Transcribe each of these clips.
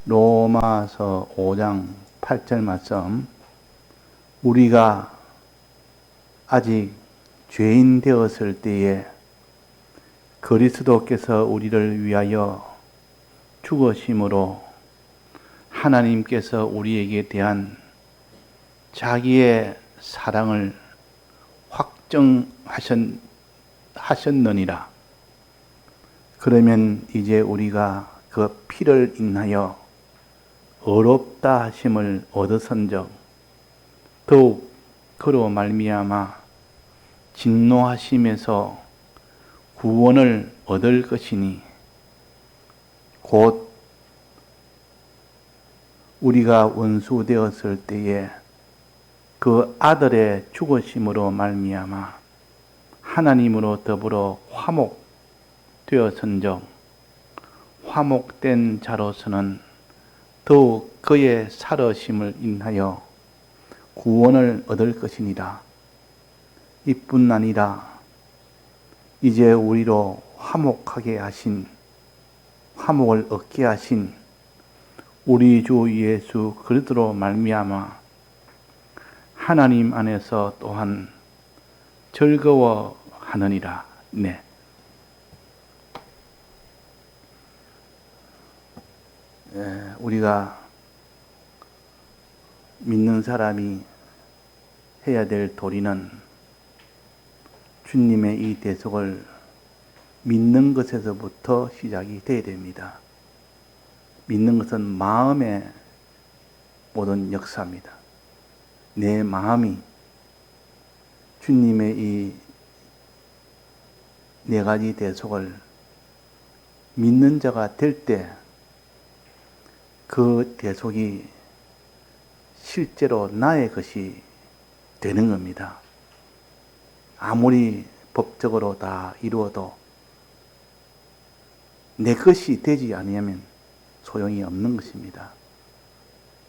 로마서 5장 8절 말씀. 우리가 아직 죄인 되었을 때에 그리스도께서 우리를 위하여 죽으심으로 하나님께서 우리에게 대한 자기의 사랑을 확정하셨느니라. 그러면 이제 우리가 그 피를 인하여 의롭다 하심을 얻었은즉 더욱 그로 말미암아 진노하심에서 구원을 얻을 것이니 곧 우리가 원수 되었을 때에 그 아들의 죽으심으로 말미암아 하나님으로 더불어 화목되었은즉 화목된 자로서는 더욱 그의 살으심을 인하여 구원을 얻을 것이니라. 이뿐 아니라 이제 우리로 화목을 얻게 하신 우리 주 예수 그리스도로 말미암아 하나님 안에서 또한 즐거워하느니라. 네. 우리가 믿는 사람이 해야 될 도리는 주님의 이 대속을 믿는 것에서부터 시작이 되어야 됩니다. 믿는 것은 마음의 모든 역사입니다. 내 마음이 주님의 이 네 가지 대속을 믿는 자가 될 때 그 대속이 실제로 나의 것이 되는 겁니다. 아무리 법적으로 다 이루어도 내 것이 되지 아니하면 소용이 없는 것입니다.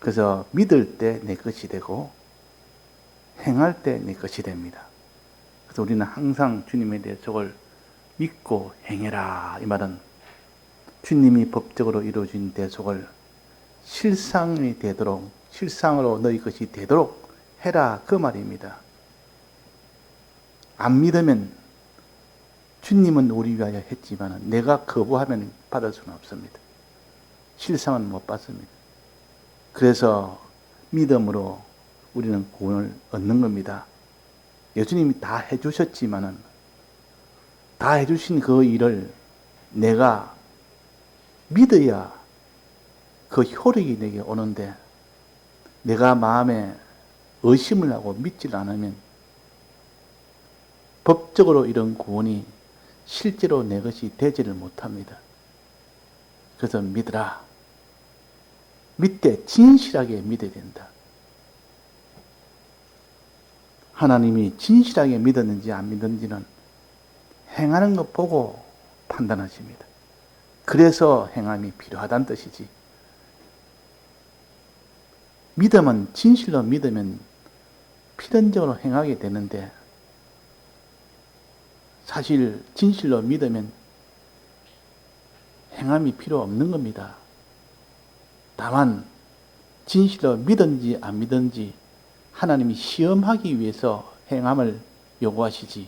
그래서 믿을 때 내 것이 되고 행할 때 내 것이 됩니다. 그래서 우리는 항상 주님의 대속을 믿고 행해라. 이 말은 주님이 법적으로 이루어진 대속을 실상이 되도록, 실상으로 너희 것이 되도록 해라. 그 말입니다. 안 믿으면 주님은 우리 위하여 했지만 내가 거부하면 받을 수는 없습니다. 실상은 못 받습니다. 그래서 믿음으로 우리는 구원을 얻는 겁니다. 예수님이 다 해주셨지만은 다 해주신 그 일을 내가 믿어야 그 효력이 내게 오는데 내가 마음에 의심을 하고 믿질 않으면 법적으로 이런 구원이 실제로 내 것이 되지를 못합니다. 그래서 믿으라. 믿되 진실하게 믿어야 된다. 하나님이 진실하게 믿었는지 안 믿었는지는 행하는 것 보고 판단하십니다. 그래서 행함이 필요하다는 뜻이지. 믿음은 진실로 믿으면 필연적으로 행하게 되는데 사실 진실로 믿으면 행함이 필요 없는 겁니다. 다만 진실로 믿든지 안 믿든지 하나님이 시험하기 위해서 행함을 요구하시지.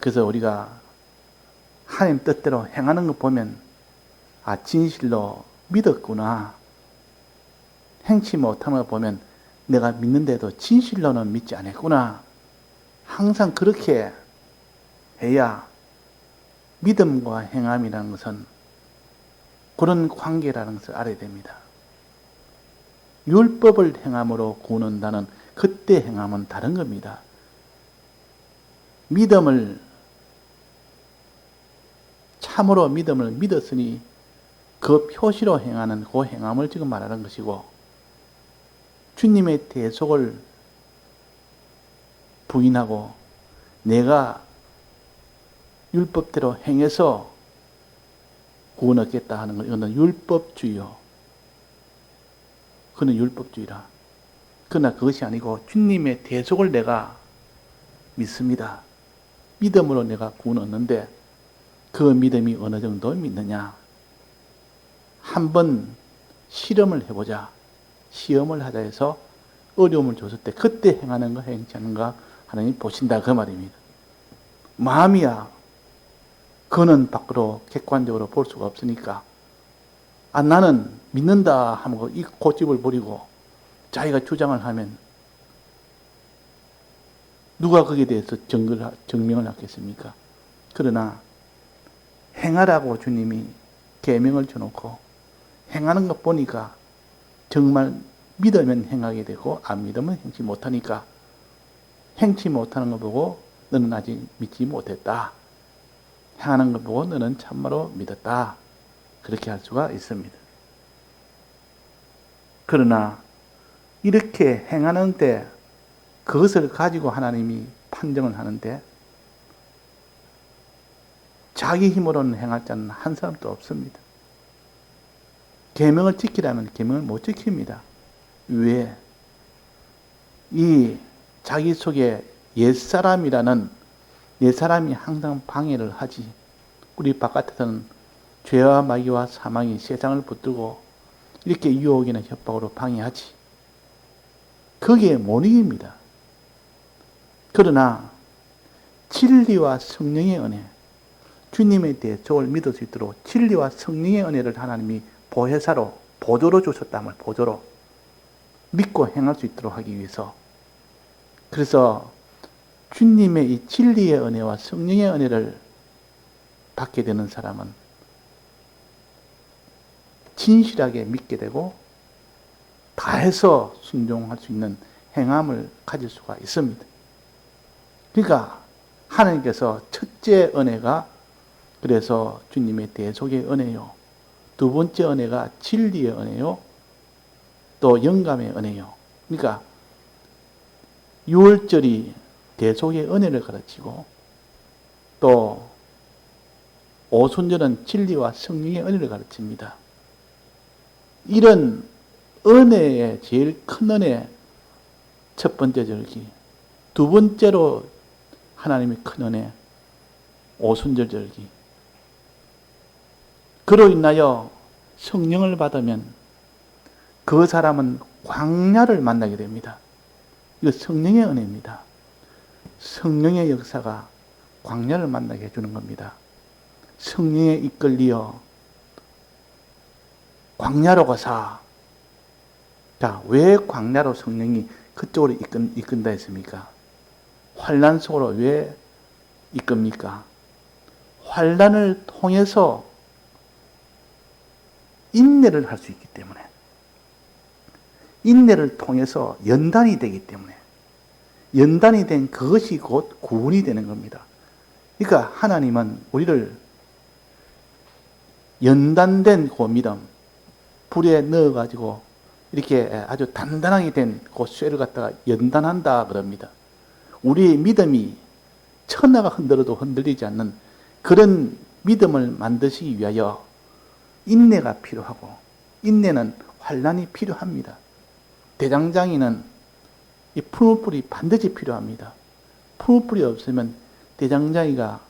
그래서 우리가 하나님 뜻대로 행하는 거 보면 진실로 믿었구나. 행치 못하는 거 보면 내가 믿는데도 진실로는 믿지 않았구나. 항상 그렇게 해야 믿음과 행함이라는 것은 그런 관계라는 것을 알아야 됩니다. 율법을 행함으로 구원한다는 그때 행함은 다른 겁니다. 참으로 믿음을 믿었으니 그 표시로 행하는 그 행함을 지금 말하는 것이고, 주님의 대속을 부인하고 내가 율법대로 행해서 구원 얻겠다 하는 것, 이거는 율법주의요. 그는 율법주의라. 그러나 그것이 아니고 주님의 대속을 내가 믿습니다. 믿음으로 내가 구원 얻는데 그 믿음이 어느 정도 믿느냐? 한번 실험을 해보자. 시험을 하자 해서 어려움을 줬을 때 그때 행하는가 행치 않는가 하나님 보신다 그 말입니다. 마음이야. 그는 밖으로 객관적으로 볼 수가 없으니까 나는 믿는다 하고 이 고집을 부리고 자기가 주장을 하면 누가 거기에 대해서 증명을 하겠습니까? 그러나 행하라고 주님이 계명을 줘놓고 행하는 것 보니까 정말 믿으면 행하게 되고 안 믿으면 행치 못하니까 행치 못하는 거 보고 너는 아직 믿지 못했다. 행하는 것 보고 너는 참말로 믿었다. 그렇게 할 수가 있습니다. 그러나 이렇게 행하는데 그것을 가지고 하나님이 판정을 하는데 자기 힘으로는 행할 자는 한 사람도 없습니다. 계명을 지키라면 계명을 못 지킵니다. 왜? 이 자기 속에 옛사람이라는 옛사람이 항상 방해를 하지. 우리 바깥에서는 죄와 마귀와 사망이 세상을 붙들고 이렇게 유혹이나 협박으로 방해하지. 그게 못 이깁니다. 그러나 진리와 성령의 은혜, 주님에 대해 저를 믿을 수 있도록 진리와 성령의 은혜를 하나님이 보혜사로, 보조로 주셨다면 보조로 믿고 행할 수 있도록 하기 위해서. 그래서 주님의 이 진리의 은혜와 성령의 은혜를 받게 되는 사람은 진실하게 믿게 되고 다해서 순종할 수 있는 행함을 가질 수가 있습니다. 그러니까 하나님께서 첫째 은혜가 그래서 주님의 대속의 은혜요. 두 번째 은혜가 진리의 은혜요. 또 영감의 은혜요. 그러니까 유월절이 대속의 은혜를 가르치고 또 오순절은 진리와 성령의 은혜를 가르칩니다. 이런 은혜의 제일 큰 은혜, 첫 번째 절기, 두 번째로 하나님의 큰 은혜, 오순절 절기. 그로 인하여 성령을 받으면 그 사람은 광야를 만나게 됩니다. 이거 성령의 은혜입니다. 성령의 역사가 광야를 만나게 해주는 겁니다. 성령에 이끌리어 광야로 가사. 자, 왜 광야로 성령이 그쪽으로 이끈다 했습니까? 환난 속으로 왜 이끕니까? 환난을 통해서 인내를 할 수 있기 때문에, 인내를 통해서 연단이 되기 때문에, 연단이 된 그것이 곧 구원이 되는 겁니다. 그러니까 하나님은 우리를 연단된 그 믿음, 불에 넣어가지고 이렇게 아주 단단하게 된 그 쇠를 갖다가 연단한다 그럽니다. 우리의 믿음이 천하가 흔들어도 흔들리지 않는 그런 믿음을 만드시기 위하여 인내가 필요하고, 인내는 환난이 필요합니다. 대장장이는 이 풀무불이 반드시 필요합니다. 풀무불이 없으면 대장장이가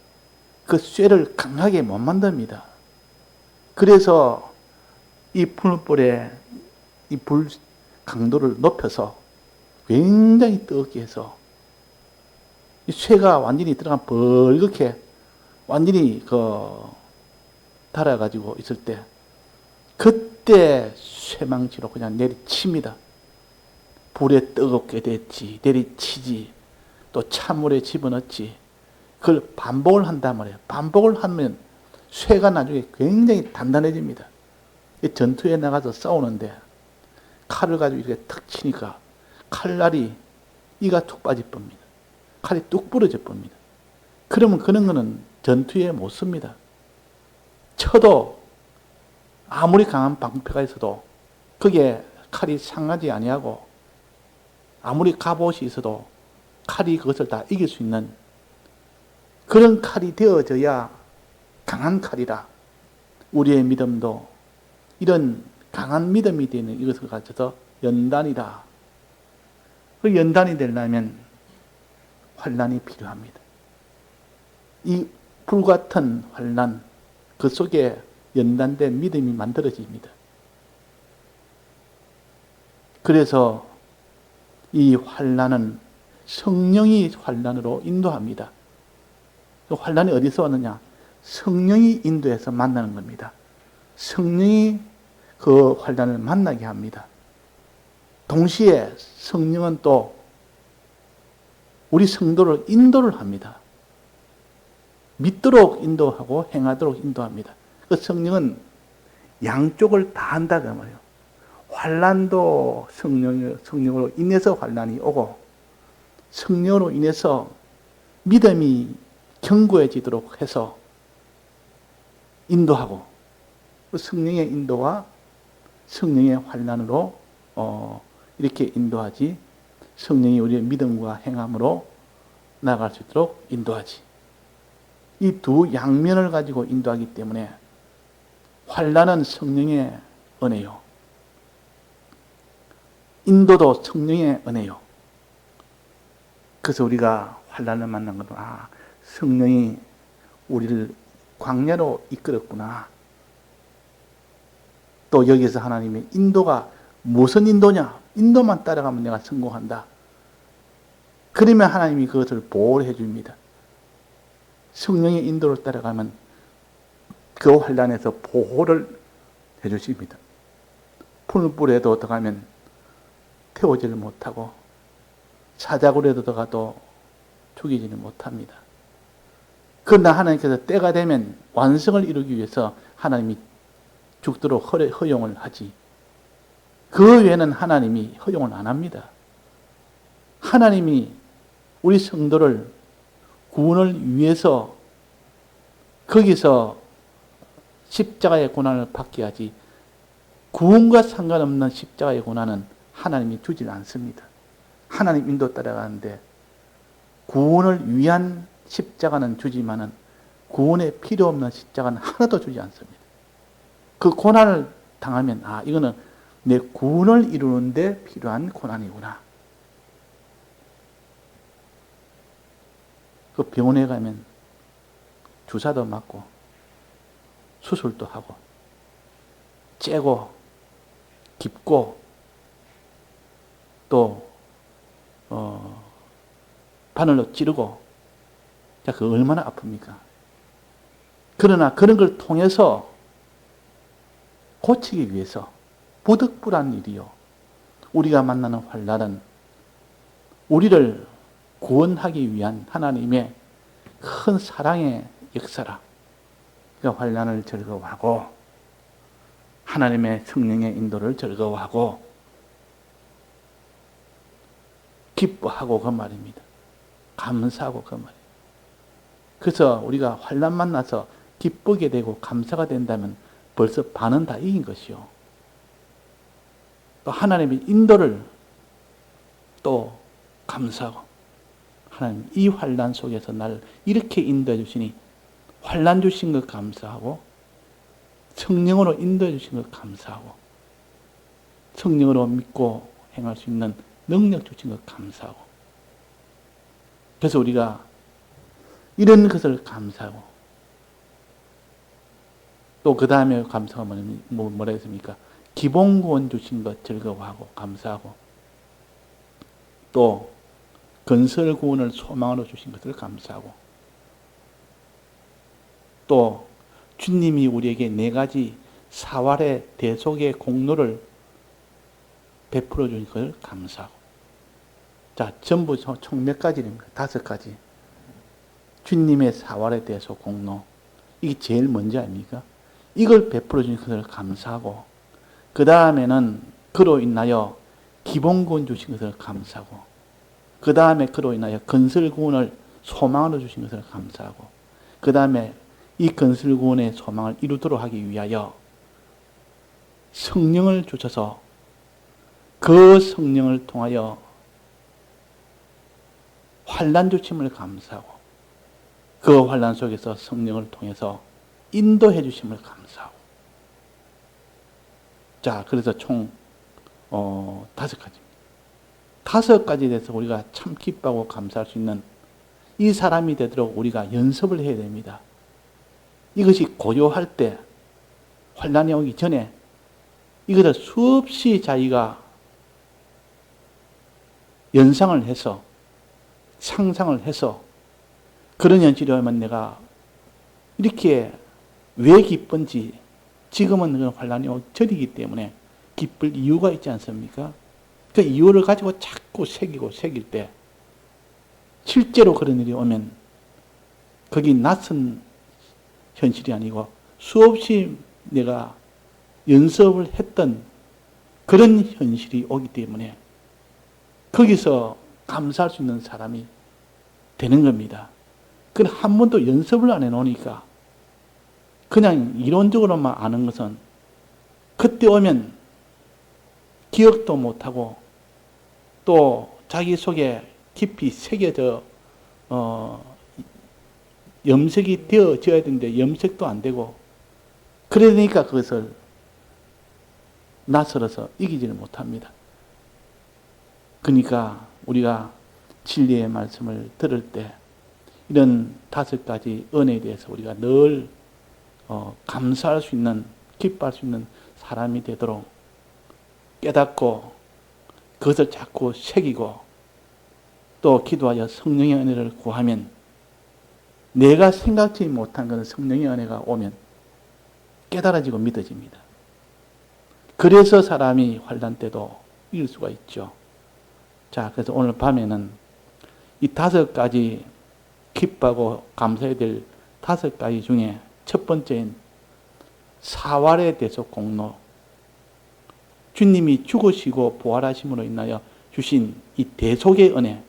그 쇠를 강하게 못 만듭니다. 그래서 이 풀무불에 이 불 강도를 높여서 굉장히 뜨겁게 해서 이 쇠가 완전히 들어간 벌겋게 완전히 달아가지고 있을 때 그때 쇠망치로 그냥 내리칩니다. 불에 뜨겁게 됐지, 내리치지, 또 찬물에 집어넣지. 그걸 반복을 한단 말이에요. 반복을 하면 쇠가 나중에 굉장히 단단해집니다. 전투에 나가서 싸우는데 칼을 가지고 이렇게 탁 치니까 칼날이 이가 툭 빠질 겁니다. 칼이 뚝 부러질 겁니다. 그러면 그런 거는 전투에 못 씁니다. 쳐도 아무리 강한 방패가 있어도 그게 칼이 상하지 아니하고 아무리 갑옷이 있어도 칼이 그것을 다 이길 수 있는 그런 칼이 되어져야 강한 칼이라. 우리의 믿음도 이런 강한 믿음이 되는 이것을 가져서 연단이다. 그 연단이 되려면 환난이 필요합니다. 이 불같은 환난, 그 속에 연단된 믿음이 만들어집니다. 그래서 이 환난은 성령이 환난으로 인도합니다. 그 환난이 어디서 왔느냐? 성령이 인도해서 만나는 겁니다. 성령이 그 환난을 만나게 합니다. 동시에 성령은 또 우리 성도를 인도를 합니다. 믿도록 인도하고 행하도록 인도합니다. 그 성령은 양쪽을 다 한다고 말이에요. 환난도 성령으로 인해서 환난이 오고 성령으로 인해서 믿음이 견고해지도록 해서 인도하고 그 성령의 인도와 성령의 환난으로 이렇게 인도하지 성령이 우리의 믿음과 행함으로 나아갈 수 있도록 인도하지. 이 두 양면을 가지고 인도하기 때문에 환난은 성령의 은혜요. 인도도 성령의 은혜요. 그래서 우리가 환난을 만난 것도 성령이 우리를 광야로 이끌었구나. 또 여기서 하나님의 인도가 무슨 인도냐? 인도만 따라가면 내가 성공한다. 그러면 하나님이 그것을 보호를 해줍니다. 성령의 인도를 따라가면 그 환난에서 보호를 해주십니다. 풀불에도 들어가면 태우지를 못하고 사자굴에도 들어가도 죽이지는 못합니다. 그러나 하나님께서 때가 되면 완성을 이루기 위해서 하나님이 죽도록 허용을 하지. 그 외에는 하나님이 허용을 안 합니다. 하나님이 우리 성도를 구원을 위해서 거기서 십자가의 고난을 받게 하지 구원과 상관없는 십자가의 고난은 하나님이 주질 않습니다. 하나님 인도 따라가는데 구원을 위한 십자가는 주지만은 구원에 필요 없는 십자가는 하나도 주지 않습니다. 그 고난을 당하면 이거는 내 구원을 이루는데 필요한 고난이구나. 그 병원에 가면 주사도 맞고 수술도 하고 째고 깊고 또 바늘로 찌르고 그 얼마나 아픕니까? 그러나 그런 걸 통해서 고치기 위해서 부득불한 일이요. 우리가 만나는 환난은 우리를 구원하기 위한 하나님의 큰 사랑의 역사라. 그러니까 환난을 즐거워하고 하나님의 성령의 인도를 즐거워하고 기뻐하고 그 말입니다. 감사하고 그 말입니다. 그래서 우리가 환난 만나서 기쁘게 되고 감사가 된다면 벌써 반은 다 이긴 것이요. 또 하나님의 인도를 또 감사하고 하나님 이 환난 속에서 나를 이렇게 인도해 주시니 환난 주신 것 감사하고 성령으로 인도해 주신 것 감사하고 성령으로 믿고 행할 수 있는 능력 주신 것 감사하고 그래서 우리가 이런 것을 감사하고 또 그 다음에 감사가 뭐라 했습니까? 기본 구원 주신 것 즐거워하고 감사하고 또 건설 구원을 소망으로 주신 것을 감사하고 또 주님이 우리에게 4가지 사활의 대속의 공로를 베풀어 주신 것을 감사하고 자, 전부 총 몇 가지입니까? 5가지. 주님의 사활의 대속 공로 이게 제일 먼저 아닙니까? 이걸 베풀어 주신 것을 감사하고 그 다음에는 그로 인하여 기본 구원 주신 것을 감사하고 그 다음에 그로 인하여 건설 구원을 소망으로 주신 것을 감사하고 그 다음에 이 건설 구원의 소망을 이루도록 하기 위하여 성령을 주셔서 그 성령을 통하여 환난 주심을 감사하고 그 환난 속에서 성령을 통해서 인도해 주심을 감사하고 자 그래서 총 5가지입니다. 5가지에 대해서 우리가 참 기뻐하고 감사할 수 있는 이 사람이 되도록 우리가 연습을 해야 됩니다. 이것이 고요할 때 환란이 오기 전에 이것을 수없이 자기가 연상을 해서 상상을 해서 그런 현실이 오면 내가 이렇게 왜 기쁜지 지금은 그런 환란이 오기 전이기 때문에 기쁠 이유가 있지 않습니까? 그 이유를 가지고 자꾸 새길 때 실제로 그런 일이 오면 거기 낯선 현실이 아니고 수없이 내가 연습을 했던 그런 현실이 오기 때문에 거기서 감사할 수 있는 사람이 되는 겁니다. 그건 한 번도 연습을 안 해놓으니까 그냥 이론적으로만 아는 것은 그때 오면 기억도 못하고 또 자기 속에 깊이 새겨져 염색이 되어져야 되는데 염색도 안 되고 그러니까 그것을 낯설어서 이기지를 못합니다. 그러니까 우리가 진리의 말씀을 들을 때 이런 5가지 은혜에 대해서 우리가 늘 감사할 수 있는, 기뻐할 수 있는 사람이 되도록 깨닫고 그것을 자꾸 새기고 또 기도하여 성령의 은혜를 구하면 내가 생각지 못한 그런 성령의 은혜가 오면 깨달아지고 믿어집니다. 그래서 사람이 환난 때도 이길 수가 있죠. 자, 그래서 오늘 밤에는 이 5가지 기뻐하고 감사해야 될 5가지 중에 첫 번째인 사활의 대속 공로, 주님이 죽으시고 부활하심으로 인하여 주신 이 대속의 은혜,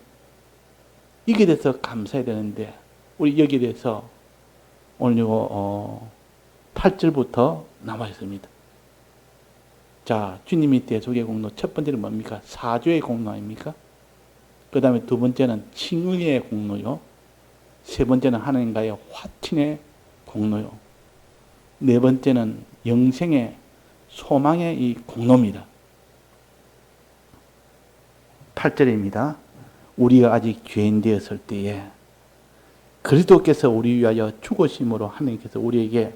이게 대해서 감사해야 되는데 우리 여기에 대해서 오늘 이거 8절부터 남아 있습니다. 자, 주님이 대속의 공로, 첫 번째는 뭡니까? 사죄의 공로 아닙니까? 그 다음에 두 번째는 칭의의 공로요. 세 번째는 하나님과의 화친의 공로요. 네 번째는 영생의 소망의 이 공로입니다. 8절입니다. 우리가 아직 죄인 되었을 때에 그리스도께서 우리 위하여 죽으심으로 하나님께서 우리에게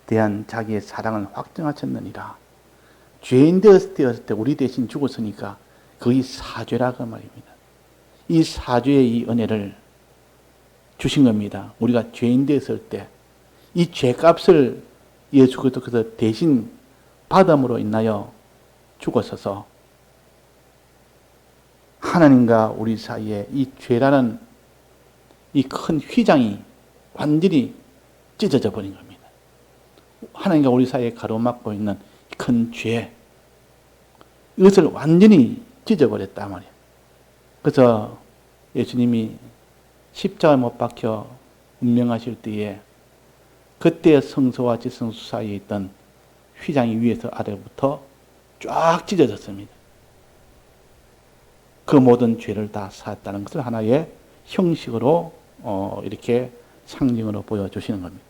대한 자기의 사랑을 확증하셨느니라. 죄인 되었을 때 우리 대신 죽었으니까 그게 사죄라고 말입니다. 이 사죄의 이 은혜를 주신 겁니다. 우리가 죄인 되었을 때 이 죄값을 예수 그리스도께서 대신 받음으로 인하여 죽었어서 하나님과 우리 사이에 이 죄라는 이 큰 휘장이 완전히 찢어져 버린 겁니다. 하나님과 우리 사이에 가로막고 있는 큰 죄, 이것을 완전히 찢어버렸단 말이에요. 그래서 예수님이 십자가에 못 박혀 운명하실 때에 그때 성소와 지성소 사이에 있던 휘장이 위에서 아래부터 쫙 찢어졌습니다. 그 모든 죄를 다 사했다는 것을 하나의 형식으로 이렇게 상징으로 보여주시는 겁니다.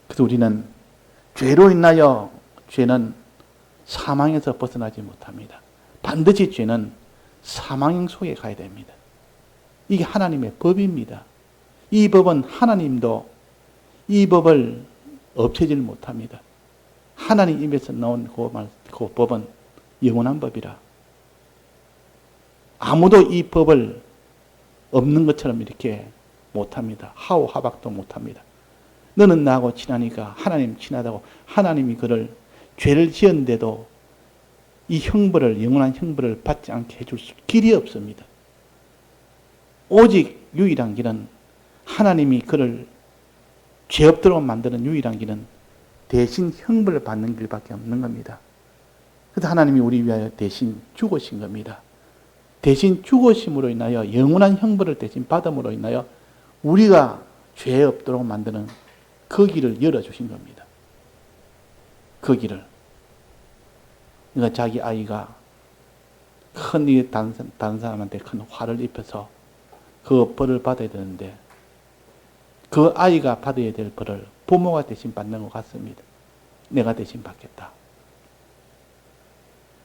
그래서 우리는 죄로 인하여 죄는 사망에서 벗어나지 못합니다. 반드시 죄는 사망 속에 가야 됩니다. 이게 하나님의 법입니다. 이 법은 하나님도 이 법을 없애질 못합니다. 하나님 입에서 나온 그 법은 영원한 법이라 아무도 이 법을 없는 것처럼 이렇게 못합니다. 하오하박도 못합니다. 너는 나하고 친하니까 하나님 친하다고 하나님이 그를 죄를 지었는데도 이 형벌을, 영원한 형벌을 받지 않게 해줄 길이 없습니다. 오직 유일한 길은 하나님이 그를 죄 없도록 만드는 유일한 길은 대신 형벌을 받는 길밖에 없는 겁니다. 그래서 하나님이 우리 위하여 대신 죽으신 겁니다. 대신 죽으심으로 인하여 영원한 형벌을 대신 받음으로 인하여 우리가 죄 없도록 만드는 그 길을 열어주신 겁니다. 그 길을. 그러니까 자기 아이가 다른 사람한테 큰 화를 입혀서 그 벌을 받아야 되는데 그 아이가 받아야 될 벌을 부모가 대신 받는 것 같습니다. 내가 대신 받겠다.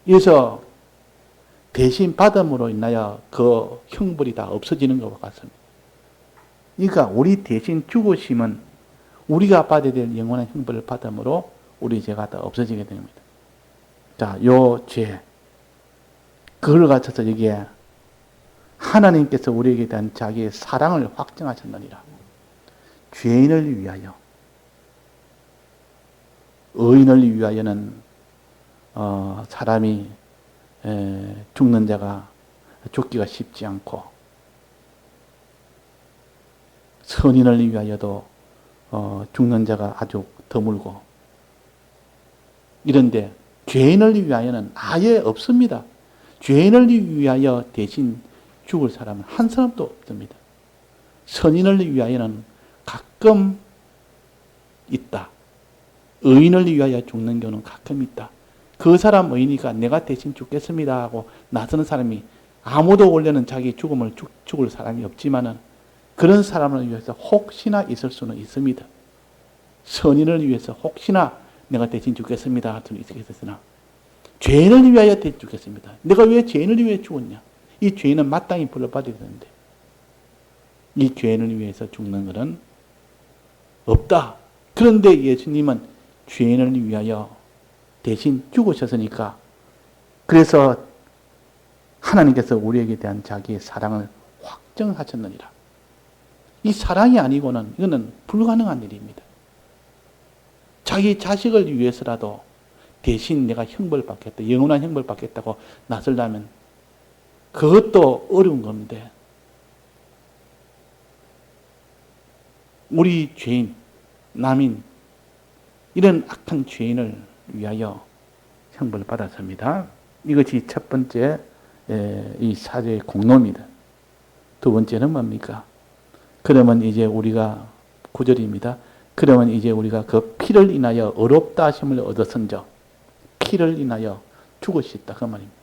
그래서 대신 받음으로 인하여 그 형벌이 다 없어지는 것 같습니다. 그러니까 우리 대신 죽으심은 우리가 받아야 될 영원한 형벌을 받음으로 우리 죄가 다 없어지게 됩니다. 자, 요 죄. 그걸 갖춰서 여기에 하나님께서 우리에게 대한 자기의 사랑을 확증하셨느니라. 죄인을 위하여. 의인을 위하여는 사람이 죽는 자가 죽기가 쉽지 않고, 선인을 위하여도 죽는 자가 아주 드물고, 이런데 죄인을 위하여는 아예 없습니다. 죄인을 위하여 대신 죽을 사람은 한 사람도 없습니다. 선인을 위하여는 가끔 있다. 의인을 위하여 죽는 경우는 가끔 있다. 그 사람 의인이니까 내가 대신 죽겠습니다 하고 나서는 사람이 아무도 원래는 자기 죽음을 죽을 사람이 없지만은 그런 사람을 위해서 혹시나 있을 수는 있습니다. 선인을 위해서 혹시나 내가 대신 죽겠습니다 할 수는 있겠으나 죄인을 위하여 대신 죽겠습니다. 내가 왜 죄인을 위해 죽었냐? 이 죄인은 마땅히 벌을 받아야 되는데 이 죄인을 위해서 죽는 것은 없다. 그런데 예수님은 죄인을 위하여 대신 죽으셨으니까, 그래서 하나님께서 우리에게 대한 자기의 사랑을 확정하셨느니라. 이 사랑이 아니고는 이거는 불가능한 일입니다. 자기 자식을 위해서라도 대신 내가 형벌 받겠다, 영원한 형벌 받겠다고 나서려면 그것도 어려운 건데, 우리 죄인, 남인, 이런 악한 죄인을 위하여 형벌을 받았습니다. 이것이 첫 번째 이 사죄의 공로입니다. 두 번째는 뭡니까? 그러면 이제 우리가 9절입니다. 그러면 이제 우리가 그 피를 인하여 의롭다 하심을 얻었은즉, 피를 인하여 죽으셨다 그 말입니다.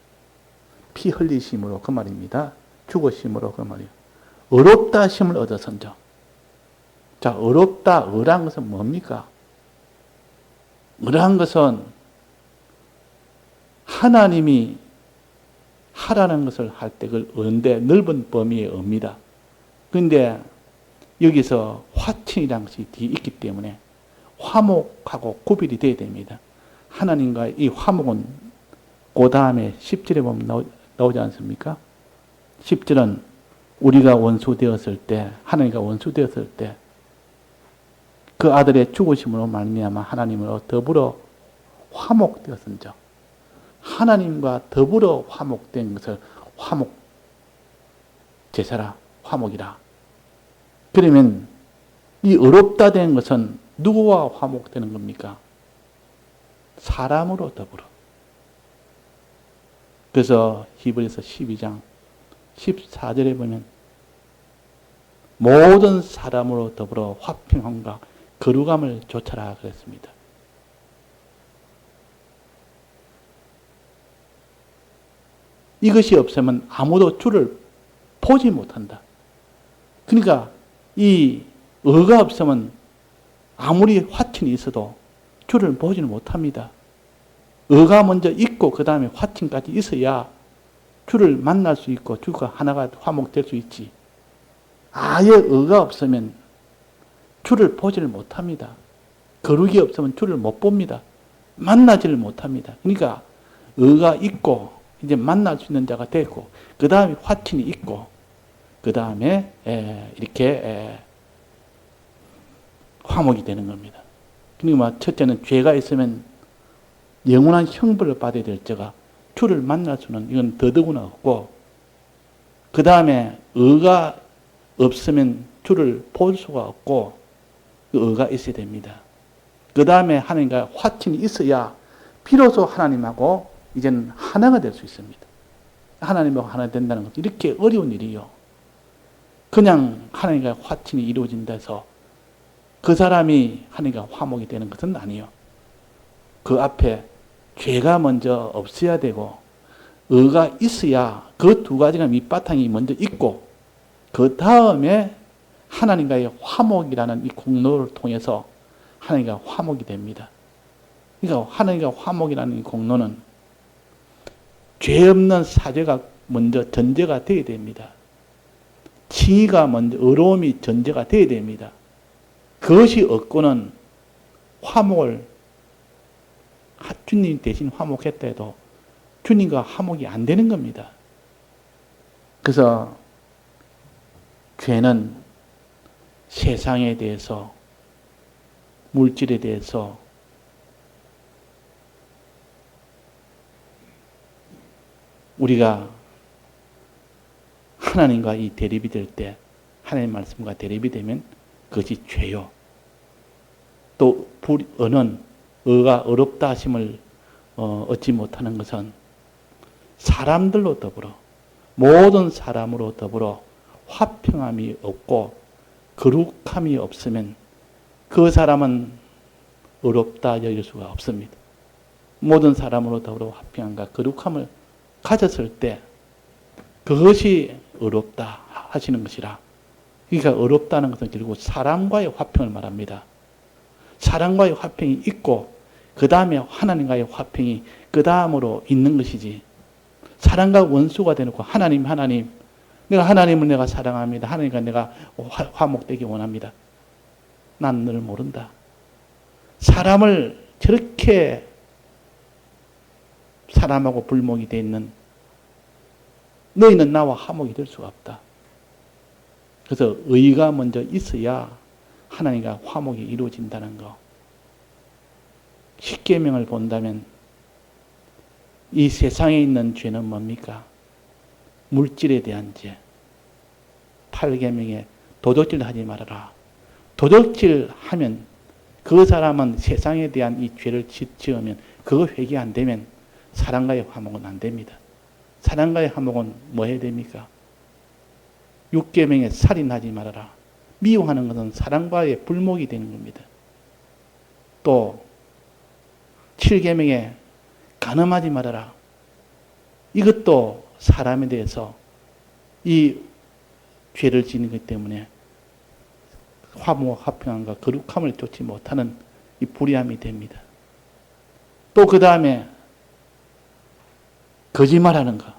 피 흘리심으로 그 말입니다. 죽으심으로 그 말이에요. 의롭다 하심을 얻었은즉. 자, 의롭다, 의란 것은 뭡니까? 의란 것은 하나님이 하라는 것을 할 때 그걸 의인데 넓은 범위의 의입니다. 그런데 여기서 화친이라는 것이 뒤에 있기 때문에 화목하고 구별이 되어야 됩니다. 하나님과 이 화목은 그 다음에 10절에 보면 나오지 않습니까? 10절은 우리가 원수되었을 때, 하나님과 원수되었을 때 그 아들의 죽으심으로 말미암아 하나님으로 더불어 화목되었은즉, 하나님과 더불어 화목된 것을 화목 제사라, 화목이라. 그러면 이 의롭다 된 것은 누구와 화목되는 겁니까? 사람으로 더불어. 그래서 히브리서 12장 14절에 보면 모든 사람으로 더불어 화평함과 거룩함을 좇아라 그랬습니다. 이것이 없으면 아무도 주를 보지 못한다. 그러니까 이 의가 없으면 아무리 화친이 있어도 주를 보지는 못합니다. 의가 먼저 있고 그 다음에 화친까지 있어야 주를 만날 수 있고 주가 하나가 화목될 수 있지. 아예 의가 없으면 주를 보지를 못합니다. 거룩이 없으면 주를 못 봅니다. 만나지를 못합니다. 그러니까 의가 있고 이제 만날 수 있는 자가 되고 그 다음에 화친이 있고 그 다음에 이렇게 화목이 되는 겁니다. 그러니까 첫째는 죄가 있으면 영원한 형벌을 받아야 될 자가 주를 만날 수는 이건 더더구나 없고, 그 다음에 의가 없으면 주를 볼 수가 없고 그 의가 있어야 됩니다. 그 다음에 하나님과 화친이 있어야 비로소 하나님하고 이제는 하나가 될 수 있습니다. 하나님하고 하나 된다는 것은 이렇게 어려운 일이요. 그냥 하나님과 화친이 이루어진다 해서 그 사람이 하나님과 화목이 되는 것은 아니요. 그 앞에 죄가 먼저 없어야 되고 의가 있어야 그 두 가지가 밑바탕이 먼저 있고 그 다음에 하나님과의 화목이라는 이 공로를 통해서 하나님과 화목이 됩니다. 그러니까 하나님과 화목이라는 이 공로는 죄 없는 사죄가 먼저 전제가 되어야 됩니다. 칭의가 먼저, 의로움이 전제가 되어야 됩니다. 그것이 없고는 화목을 주님 대신 화목했다 해도 주님과 화목이 안 되는 겁니다. 그래서 죄는 세상에 대해서, 물질에 대해서, 우리가 하나님과 이 대립이 될 때, 하나님 말씀과 대립이 되면 그것이 죄요. 또 언은 의가 어렵다 하심을 얻지 못하는 것은 사람들로 더불어, 모든 사람으로 더불어 화평함이 없고 거룩함이 없으면 그 사람은 어렵다 여길 수가 없습니다. 모든 사람으로 더불어 화평함과 거룩함을 가졌을 때 그것이 어렵다 하시는 것이라. 그러니까 어렵다는 것은 결국 사람과의 화평을 말합니다. 사람과의 화평이 있고 그 다음에 하나님과의 화평이 그 다음으로 있는 것이지, 사람과 원수가 되놓고 하나님 내가 하나님을 내가 사랑합니다. 하나님과 내가 화목되기 원합니다. 난 너를 모른다. 사람을 저렇게 사람하고 불목이 되어 있는 너희는 나와 화목이 될 수가 없다. 그래서 의가 먼저 있어야 하나님과 화목이 이루어진다는 거. 십계명을 본다면 이 세상에 있는 죄는 뭡니까? 물질에 대한 죄. 8계명에 도적질 하지 말아라. 도적질 하면 그 사람은 세상에 대한 이 죄를 지으면 그거 회개 안 되면 사람과의 화목은 안 됩니다. 사람과의 화목은 뭐 해야 됩니까? 6계명에 살인하지 말아라. 미워하는 것은 사람과의 불목이 되는 겁니다. 또 7계명에 간음하지 말아라. 이것도 사람에 대해서 이 죄를 지는 것 때문에 화목, 화평함과 거룩함을 쫓지 못하는 이 불의함이 됩니다. 또 그 다음에 거짓말하는 거.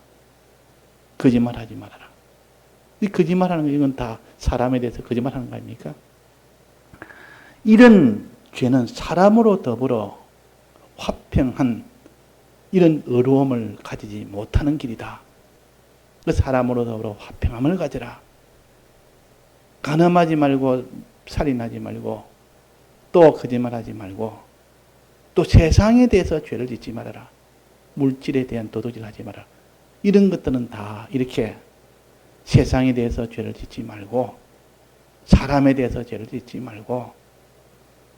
거짓말하지 말아라. 이 거짓말하는 거, 이건 다 사람에 대해서 거짓말하는 거 아닙니까? 이런 죄는 사람으로 더불어 화평한 이런 의로움을 가지지 못하는 길이다. 사람으로 더불어 화평함을 가져라. 간음하지 말고, 살인하지 말고, 또 거짓말하지 말고, 또 세상에 대해서 죄를 짓지 말아라. 물질에 대한 도둑질 하지 말아라. 이런 것들은 다 이렇게 세상에 대해서 죄를 짓지 말고, 사람에 대해서 죄를 짓지 말고,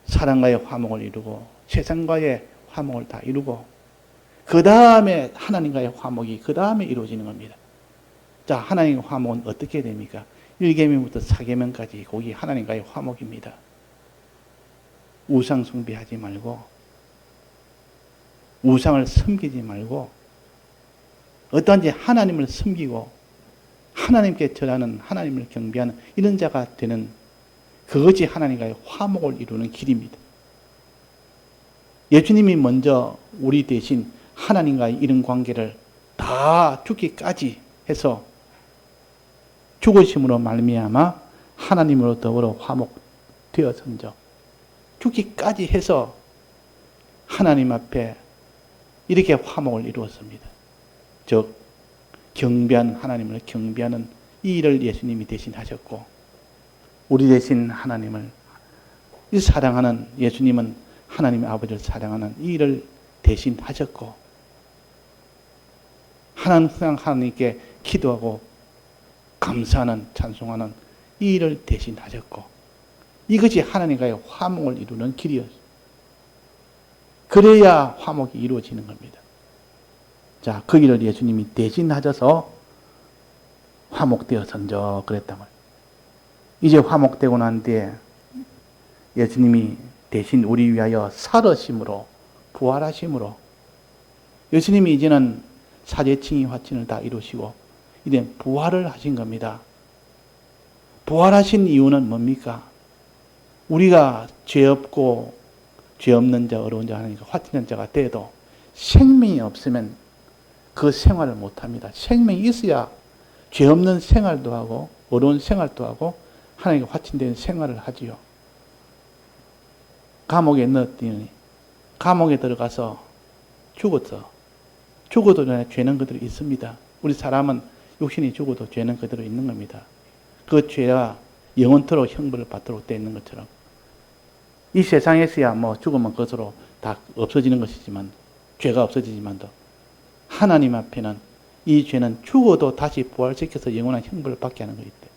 사람과의 화목을 이루고, 세상과의 화목을 다 이루고, 그 다음에 하나님과의 화목이 그 다음에 이루어지는 겁니다. 자, 하나님의 화목은 어떻게 됩니까? 1계명부터 4계명까지 거기 하나님과의 화목입니다. 우상 숭배하지 말고, 우상을 섬기지 말고, 어떠한지 하나님을 섬기고 하나님께 절하는, 하나님을 경배하는 이런 자가 되는, 그것이 하나님과의 화목을 이루는 길입니다. 예수님이 먼저 우리 대신 하나님과의 이런 관계를 다 죽기까지 해서 죽으심으로 말미암아 하나님으로 더불어 화목되어선적 죽기까지 해서 하나님 앞에 이렇게 화목을 이루었습니다. 즉 경배한 하나님을 경배하는 이 일을 예수님이 대신 하셨고, 우리 대신 하나님을 사랑하는 예수님은 하나님의 아버지를 사랑하는 이 일을 대신 하셨고, 항상 하나님께 기도하고 감사하는, 찬송하는 이 일을 대신 하셨고, 이것이 하나님과의 화목을 이루는 길이었어요. 그래야 화목이 이루어지는 겁니다. 자, 그 일을 예수님이 대신 하셔서 화목되어선적 그랬단 말이에요. 이제 화목되고 난 뒤에 예수님이 대신 우리 위하여 살으심으로, 부활하심으로, 예수님이 이제는 사제칭의 화친을 다 이루시고 이제 부활을 하신 겁니다. 부활하신 이유는 뭡니까? 우리가 죄 없고 죄 없는 자, 어려운 자, 하나님과 화친한 자가 돼도 생명이 없으면 그 생활을 못합니다. 생명이 있어야 죄 없는 생활도 하고 어려운 생활도 하고 하나님과 화친된 생활을 하지요. 감옥에 넣었더니 감옥에 들어가서 죽어도 죄는 그대로 있습니다. 우리 사람은 육신이 죽어도 죄는 그대로 있는 겁니다. 그 죄가 영원토록 형벌을 받도록 되어 있는 것처럼 이 세상에서야 뭐 죽으면 그것으로 다 없어지는 것이지만 죄가 없어지지만도 하나님 앞에는 이 죄는 죽어도 다시 부활시켜서 영원한 형벌을 받게 하는 것이기 때문에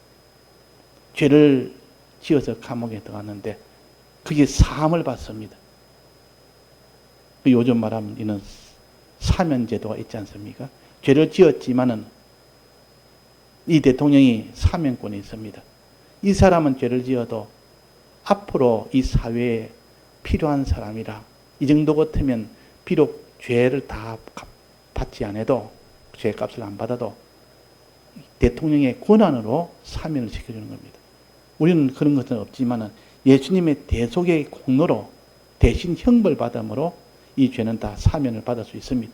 죄를 지어서 감옥에 들어갔는데 그게 사함을 받습니다. 요즘 말하면 이는 사면제도가 있지 않습니까? 죄를 지었지만은 이 대통령이 사면권이 있습니다. 이 사람은 죄를 지어도 앞으로 이 사회에 필요한 사람이라 이 정도 같으면 비록 죄를 다 받지 않아도 죄값을 안 받아도 대통령의 권한으로 사면을 시켜주는 겁니다. 우리는 그런 것은 없지만은 예수님의 대속의 공로로 대신 형벌받음으로 이 죄는 다 사면을 받을 수 있습니다.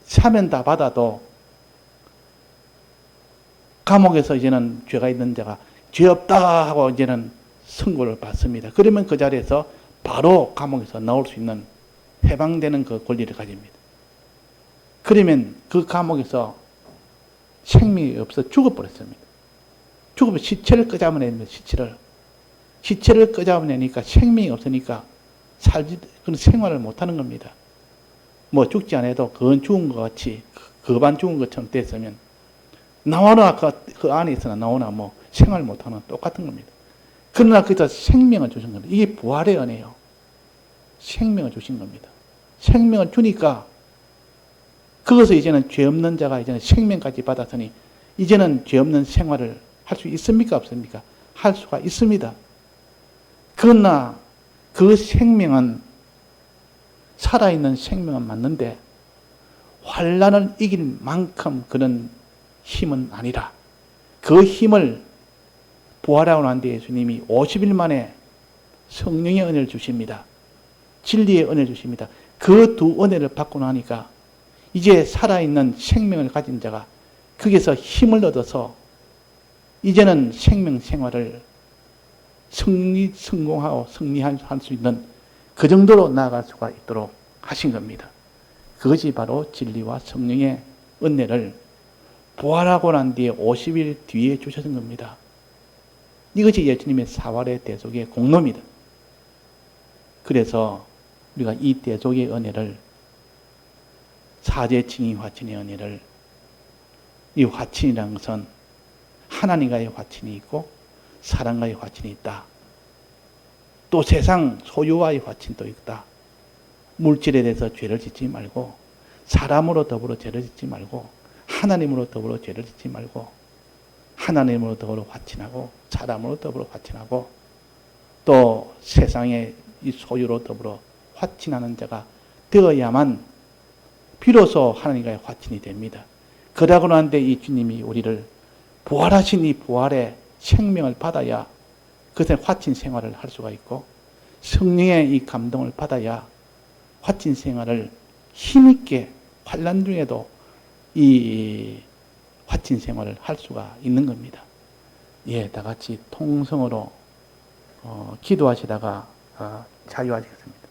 사면 다 받아도 감옥에서 이제는 죄가 있는 자가 죄 없다 하고 이제는 선고를 받습니다. 그러면 그 자리에서 바로 감옥에서 나올 수 있는 해방되는 그 권리를 가집니다. 그러면 그 감옥에서 생명이 없어 죽어버렸습니다. 죽으면 시체를 끄잡아냅니다. 시체를 끄잡아내니까 생명이 없으니까 그런 생활을 못하는 겁니다. 뭐 죽지 않아도 그건 죽은 것 같이 그반 죽은 것처럼 됐으면 나오나 그 안에 있으나 나오나 뭐 생활 못하는 똑같은 겁니다. 그러나 거기서 생명을 주신 겁니다. 이게 부활의 은혜예요. 생명을 주신 겁니다. 생명을 주니까 그것을 이제는 죄 없는 자가 이제는 생명까지 받았으니 이제는 죄 없는 생활을 할 수 있습니까? 없습니까? 할 수가 있습니다. 그러나 그 생명은 살아있는 생명은 맞는데 환난을 이길 만큼 그런 힘은 아니라 그 힘을 부활하고 난 뒤에 예수님이 50일 만에 성령의 은혜를 주십니다. 진리의 은혜를 주십니다. 그 두 은혜를 받고 나니까 이제 살아있는 생명을 가진 자가 거기서 힘을 얻어서 이제는 생명 생활을 성공하고 승리할 수 있는 그 정도로 나아갈 수가 있도록 하신 겁니다. 그것이 바로 진리와 성령의 은혜를 부활하고 난 뒤에 50일 뒤에 주셨던 겁니다. 이것이 예수님의 사활의 대속의 공로입니다. 그래서 우리가 이 대속의 은혜를 사제 칭의 화친의 은혜를 이 화친이라는 것은 하나님과의 화친이 있고 사람과의 화친이 있다. 또 세상 소유와의 화친도 있다. 물질에 대해서 죄를 짓지 말고 사람으로 더불어 죄를 짓지 말고 하나님으로 더불어 죄를 짓지 말고 하나님으로 더불어 화친하고 사람으로 더불어 화친하고 또 세상의 이 소유로 더불어 화친하는 자가 되어야만 비로소 하나님과의 화친이 됩니다. 그러고 나는데 이 주님이 우리를 부활하신 이 부활의 생명을 받아야 그것의 화친 생활을 할 수가 있고 성령의 이 감동을 받아야 화친 생활을 힘있게 환난 중에도 이 화친 생활을 할 수가 있는 겁니다. 예, 다 같이 통성으로 기도하시다가 자유하시겠습니다.